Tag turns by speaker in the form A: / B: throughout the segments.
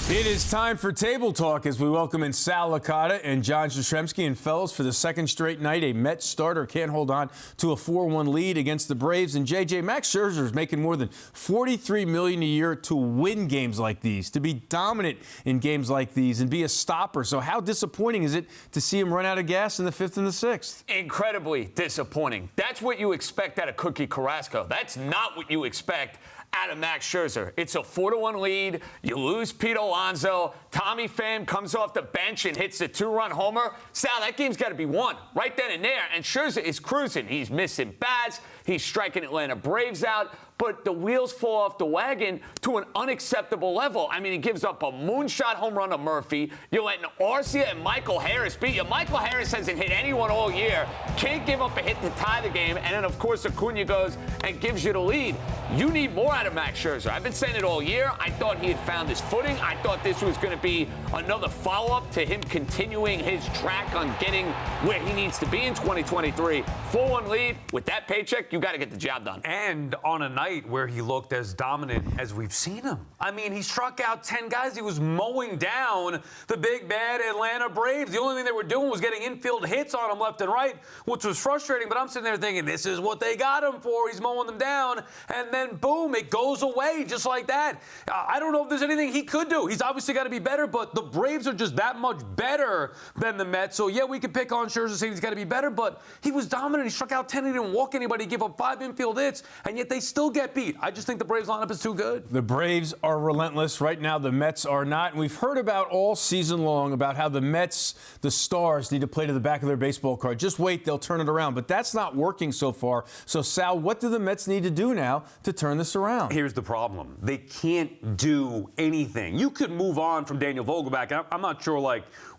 A: It is time for Table Talk as we welcome in Sal Licata and John Jastremski. And fellas, for the second straight night, a Mets starter can't hold on to a 4-1 lead against the Braves. And JJ, Max Scherzer is making more than $43 million a year to win games like these, to be dominant in games like these and be a stopper. So how disappointing is it to see him run out of gas in the 5th and the 6th?
B: Incredibly disappointing. That's what you expect out of Cookie Carrasco. That's not what you expect out of Max Scherzer. It's a 4-1 lead. You lose Pete Alonso. Tommy Pham comes off the bench and hits a 2-run homer. Sal, that game's got to be won right then and there. And Scherzer is cruising. He's missing bats. He's striking Atlanta Braves out. But the wheels fall off the wagon to an unacceptable level. I mean, he gives up a moonshot home run to Murphy. You're letting Arcia and Michael Harris beat you. Michael Harris hasn't hit anyone all year. Can't give up a hit to tie the game. And then, of course, Acuna goes and gives you the lead. You need more out of Max Scherzer. I've been saying it all year. I thought he had found his footing. I thought this was going to be another follow-up to him continuing his track on getting where he needs to be in 2023. 4-1 lead. With that paycheck, you got to get the job done.
C: And on a night where he looked as dominant as we've seen him. I mean, he struck out 10 guys. He was mowing down the big, bad Atlanta Braves. The only thing they were doing was getting infield hits on him left and right, which was frustrating. But I'm sitting there thinking, this is what they got him for. He's mowing them down. And then, boom, it goes away just like that. I don't know if there's anything he could do. He's obviously got to be better, but the Braves are just that much better than the Mets. So, yeah, we can pick on Scherzer saying he's got to be better, but he was dominant. He struck out 10. He didn't walk anybody, give up 5 infield hits, and yet they still get beat. I just think the Braves lineup is too good.
A: The Braves are relentless. Right now, the Mets are not. And we've heard about all season long about how the Mets, the stars, need to play to the back of their baseball card. Just wait, they'll turn it around. But that's not working so far. So, Sal, what do the Mets need to do now to turn this around?
C: Here's the problem. They can't do anything. You could move on from Daniel Vogelbach. I'm not sure,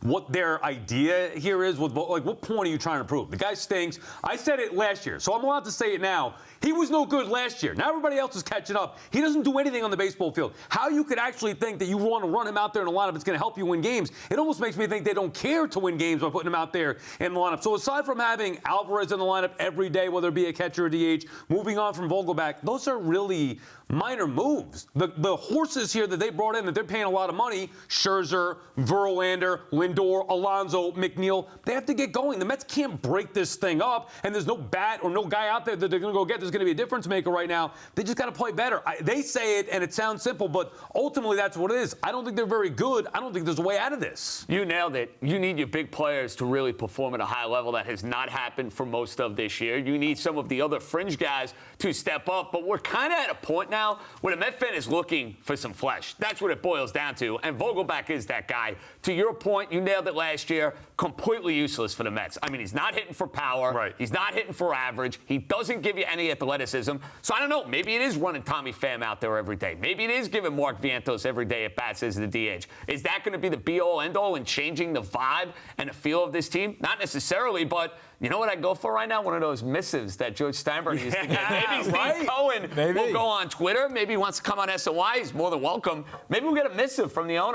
C: what their idea here is. What point are you trying to prove? The guy stinks. I said it last year, so I'm allowed to say it now. He was no good last year. Now everybody else is catching up. He doesn't do anything on the baseball field. How you could actually think that you want to run him out there in a lineup that's going to help you win games, it almost makes me think they don't care to win games by putting him out there in the lineup. So aside from having Alvarez in the lineup every day, whether it be a catcher or DH, moving on from Vogelbach, those are really minor moves. The horses here that they brought in that they're paying a lot of money, Scherzer, Verlander, Lindor, Alonso, McNeil, they have to get going. The Mets can't break this thing up, and there's no bat or no guy out there that they're going to go get that's going to be a difference maker right now. They just got to play better. They say it, and it sounds simple, but ultimately that's what it is. I don't think they're very good. I don't think there's a way out of this.
B: You nailed it. You need your big players to really perform at a high level. That has not happened for most of this year. You need some of the other fringe guys to step up, but we're kind of at a point now where the Met fan is looking for some flesh. That's what it boils down to, and Vogelbach is that guy. To your point, you nailed it last year, completely useless for the Mets. I mean, he's not hitting for power.
C: Right.
B: He's not hitting for average. He doesn't give you any athleticism. So I don't know. Maybe it is running Tommy Pham out there every day. Maybe it is giving Mark Vientos every day at bats as the DH. Is that going to be the be-all, end-all in changing the vibe and the feel of this team? Not necessarily, but you know what I'd go for right now? One of those missives that George Steinberg used to get. Maybe Steve Cohen will go on Twitter. Maybe he wants to come on SNY. He's more than welcome. Maybe we'll get a missive from the owner.